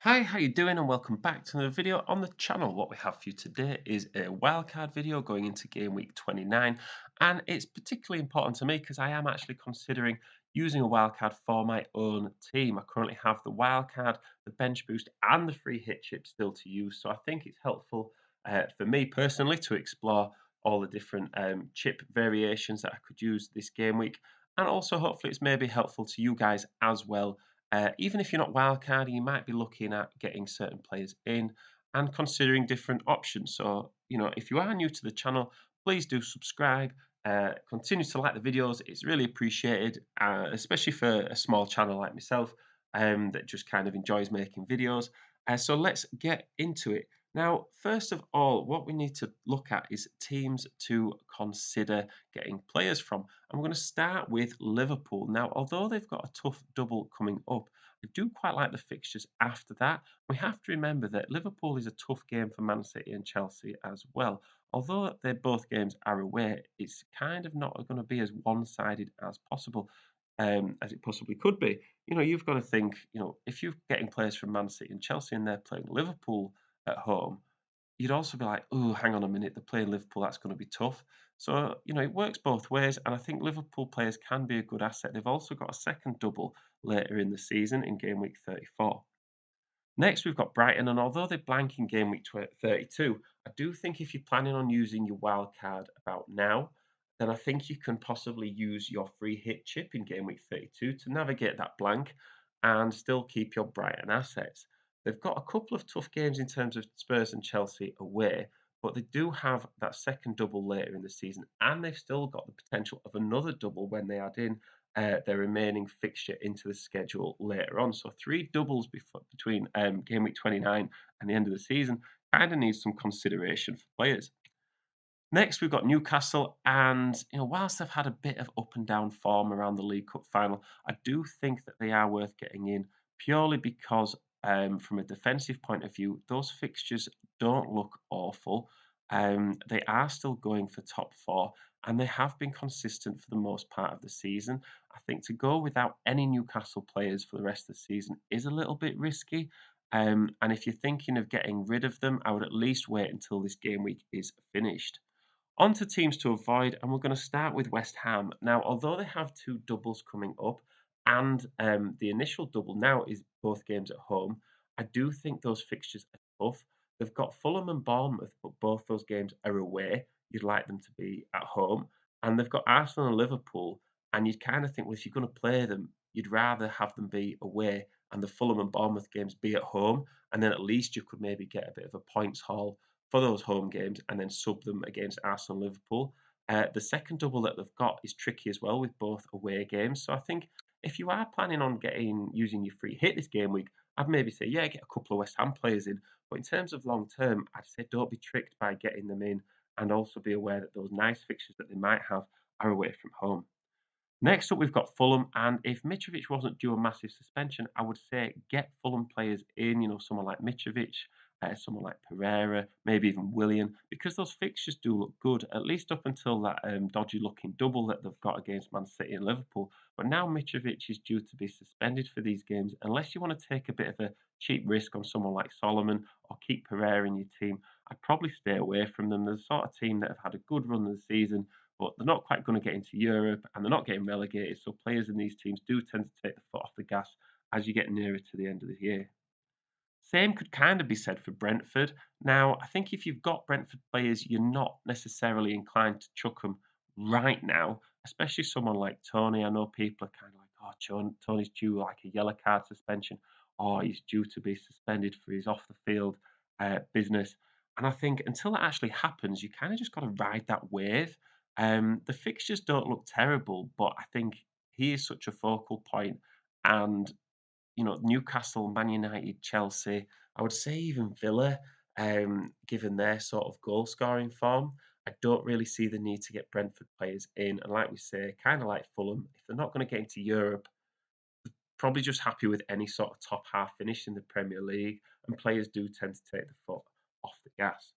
Hi, how you doing? And welcome back to another video on the channel. What we have for you today is a wildcard video going into game week 29, and it's particularly important to me because I am actually considering using a wildcard for my own team. I currently have the wildcard, the bench boost, and the free hit chip still to use, so I think it's helpful for me personally to explore all the different chip variations that I could use this game week, and also hopefully it's maybe helpful to you guys as well, even if you're not wildcarding, you might be looking at getting certain players in and considering different options. So, if you are new to the channel, please do subscribe. Continue to like the videos. It's really appreciated, especially for a small channel like myself that just kind of enjoys making videos. So let's get into it. Now, first of all, what we need to look at is teams to consider getting players from. And we're going to start with Liverpool. Now, although they've got a tough double coming up, I do quite like the fixtures after that. We have to remember that Liverpool is a tough game for Man City and Chelsea as well. Although they're both games are away, it's kind of not going to be as one-sided as possible, as it possibly could be. You've got to think, if you're getting players from Man City and Chelsea and they're playing Liverpool at home, you'd also be like, "Oh, hang on a minute, they're playing Liverpool, that's gonna be tough." So, it works both ways, and I think Liverpool players can be a good asset. They've also got a second double later in the season in game week 34. Next, we've got Brighton, and although they blank in game week 32, I do think if you're planning on using your wild card about now, then I think you can possibly use your free hit chip in game week 32 to navigate that blank and still keep your Brighton assets. They've got a couple of tough games in terms of Spurs and Chelsea away, but they do have that second double later in the season, and they've still got the potential of another double when they add in their remaining fixture into the schedule later on. So three doubles between game week 29 and the end of the season kind of needs some consideration for players. Next, we've got Newcastle, and whilst they've had a bit of up and down form around the League Cup final, I do think that they are worth getting in purely because, from a defensive point of view, those fixtures don't look awful. They are still going for top four, and they have been consistent for the most part of the season. I think to go without any Newcastle players for the rest of the season is a little bit risky. And if you're thinking of getting rid of them, I would at least wait until this game week is finished. On to teams to avoid, and we're going to start with West Ham. Now, although they have two doubles coming up, and the initial double now is both games at home, I do think those fixtures are tough. They've got Fulham and Bournemouth, but both those games are away. You'd like them to be at home. And they've got Arsenal and Liverpool, and you'd kind of think, well, if you're going to play them, you'd rather have them be away and the Fulham and Bournemouth games be at home, and then at least you could maybe get a bit of a points haul for those home games and then sub them against Arsenal and Liverpool. The second double that they've got is tricky as well with both away games. So I think if you are planning on getting using your free hit this game week, I'd maybe say, yeah, get a couple of West Ham players in. But in terms of long term, I'd say don't be tricked by getting them in and also be aware that those nice fixtures that they might have are away from home. Next up, we've got Fulham, and if Mitrovic wasn't due a massive suspension, I would say get Fulham players in, someone like Mitrovic, someone like Pereira, maybe even Willian, because those fixtures do look good, at least up until that dodgy looking double that they've got against Man City and Liverpool. But now Mitrovic is due to be suspended for these games. Unless you want to take a bit of a cheap risk on someone like Solomon or keep Pereira in your team, I'd probably stay away from them. They're the sort of team that have had a good run of the season, but they're not quite going to get into Europe and they're not getting relegated. So players in these teams do tend to take the foot off the gas as you get nearer to the end of the year. Same could kind of be said for Brentford. Now, I think if you've got Brentford players, you're not necessarily inclined to chuck them right now, especially someone like Tony. I know people are kind of like, oh, Tony's due like a yellow card suspension, or he's due to be suspended for his off the field business. And I think until that actually happens, you kind of just got to ride that wave. The fixtures don't look terrible, but I think he is such a focal point, and Newcastle, Man United, Chelsea, I would say even Villa, given their sort of goal scoring form, I don't really see the need to get Brentford players in. And like we say, kind of like Fulham, if they're not going to get into Europe, probably just happy with any sort of top half finish in the Premier League. And players do tend to take the foot off the gas.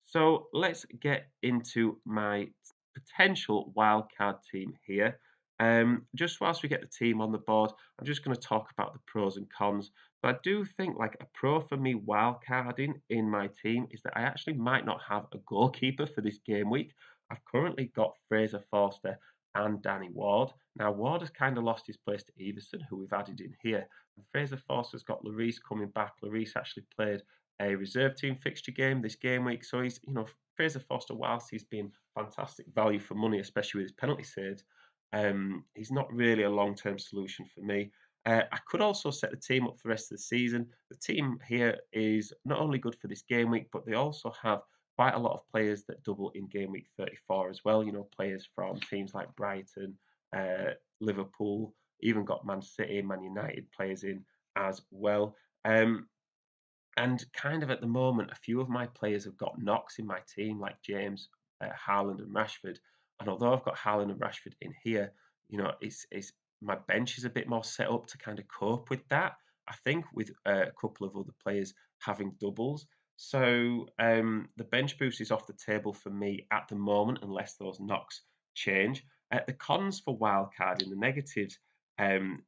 So let's get into my potential wildcard team here. Just whilst we get the team on the board, I'm just going to talk about the pros and cons. But I do think like a pro for me wildcarding in my team is that I actually might not have a goalkeeper for this game week. I've currently got Fraser Forster and Danny Ward. Now Ward has kind of lost his place to Everson, who we've added in here. And Fraser Forster's got Lloris coming back. Lloris actually played a reserve team fixture game this game week. So he's, Fraser Forster, whilst he's been fantastic value for money, especially with his penalty saves, he's not really a long-term solution for me. I could also set the team up for the rest of the season. The team here is not only good for this game week, but they also have quite a lot of players that double in game week 34 as well. Players from teams like Brighton, Liverpool, even got Man City, Man United players in as well. Um, and kind of at the moment, a few of my players have got knocks in my team, like James, Haaland, and Rashford. And although I've got Haaland and Rashford in here, it's my bench is a bit more set up to kind of cope with that. I think with a couple of other players having doubles. So the bench boost is off the table for me at the moment, unless those knocks change. The cons for wildcarding, the negatives,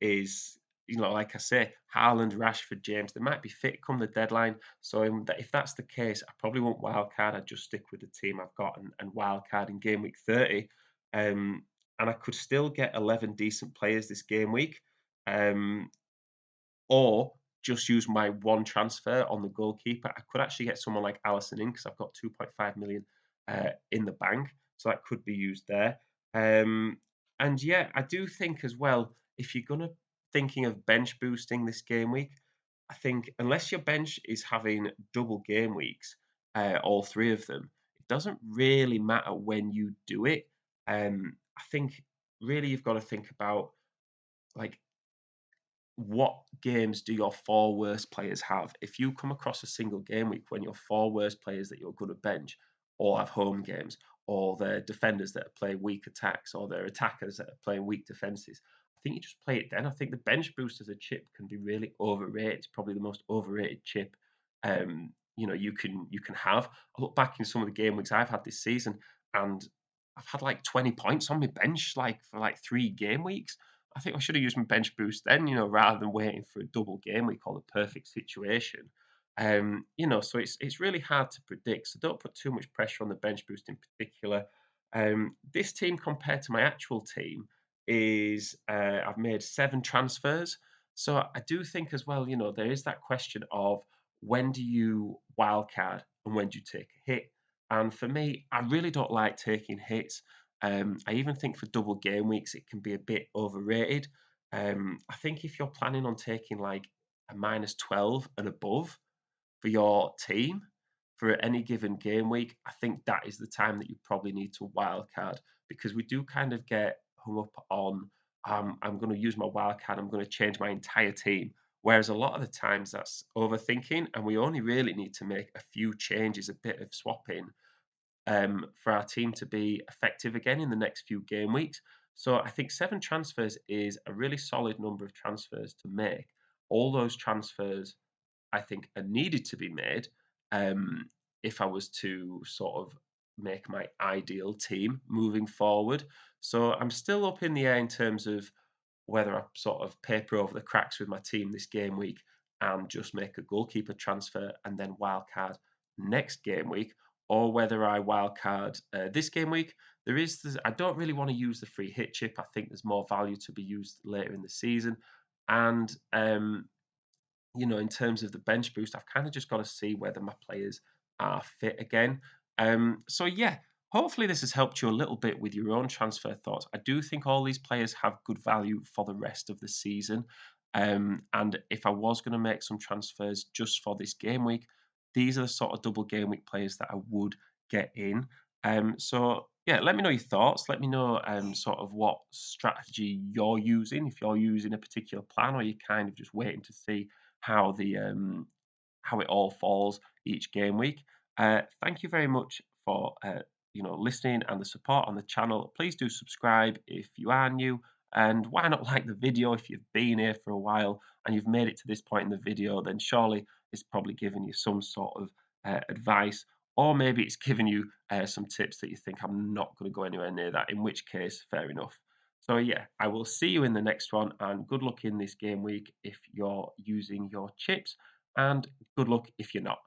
is like I say, Haaland, Rashford, James, they might be fit come the deadline. So if that's the case, I probably won't wildcard. I'd just stick with the team I've got and wildcard in game week 30. And I could still get 11 decent players this game week. Um, or just use my one transfer on the goalkeeper. I could actually get someone like Allison in because I've got 2.5 million in the bank, so that could be used there. And yeah, I do think as well, if you're gonna thinking of bench boosting this game week, I think unless your bench is having double game weeks, all three of them, it doesn't really matter when you do it. I think really you've got to think about like what games do your four worst players have? If you come across a single game week when your four worst players that you're going to bench all have home games, or they're defenders that are playing weak attacks, or they're attackers that are playing weak defenses, I think you just play it then. I think the bench boost as a chip can be really overrated. It's probably the most overrated chip you can have. I look back in some of the game weeks I've had this season, and I've had like 20 points on my bench like for like 3 game weeks. I think I should have used my bench boost then, rather than waiting for a double game week or the perfect situation. So it's really hard to predict. So don't put too much pressure on the bench boost in particular. This team compared to my actual team is I've made 7 transfers. So I do think as well, there is that question of when do you wildcard and when do you take a hit? And for me, I really don't like taking hits. I even think for double game weeks, it can be a bit overrated. I think if you're planning on taking like a -12 and above for your team for any given game week, I think that is the time that you probably need to wildcard because we do kind of get hung up on I'm going to use my wildcard, I'm going to change my entire team. Whereas a lot of the times that's overthinking, and we only really need to make a few changes, a bit of swapping for our team to be effective again in the next few game weeks. So I think 7 transfers is a really solid number of transfers to make. All those transfers, I think, are needed to be made um, if I was to sort of make my ideal team moving forward. So I'm still up in the air in terms of whether I sort of paper over the cracks with my team this game week and just make a goalkeeper transfer and then wildcard next game week, or whether I wildcard this game week. I don't really want to use the free hit chip. I think there's more value to be used later in the season, and in terms of the bench boost, I've kind of just got to see whether my players are fit again. So yeah, hopefully this has helped you a little bit with your own transfer thoughts. I do think all these players have good value for the rest of the season. And if I was going to make some transfers just for this game week, these are the sort of double game week players that I would get in. So yeah, let me know your thoughts. Let me know sort of what strategy you're using, if you're using a particular plan, or you're kind of just waiting to see how it all falls each game week. Thank you very much for listening and the support on the channel. Please do subscribe if you are new, and why not like the video if you've been here for a while and you've made it to this point in the video? Then surely it's probably given you some sort of advice, or maybe it's given you some tips that you think I'm not going to go anywhere near that. In which case, fair enough. So yeah, I will see you in the next one, and good luck in this game week if you're using your chips, and good luck if you're not.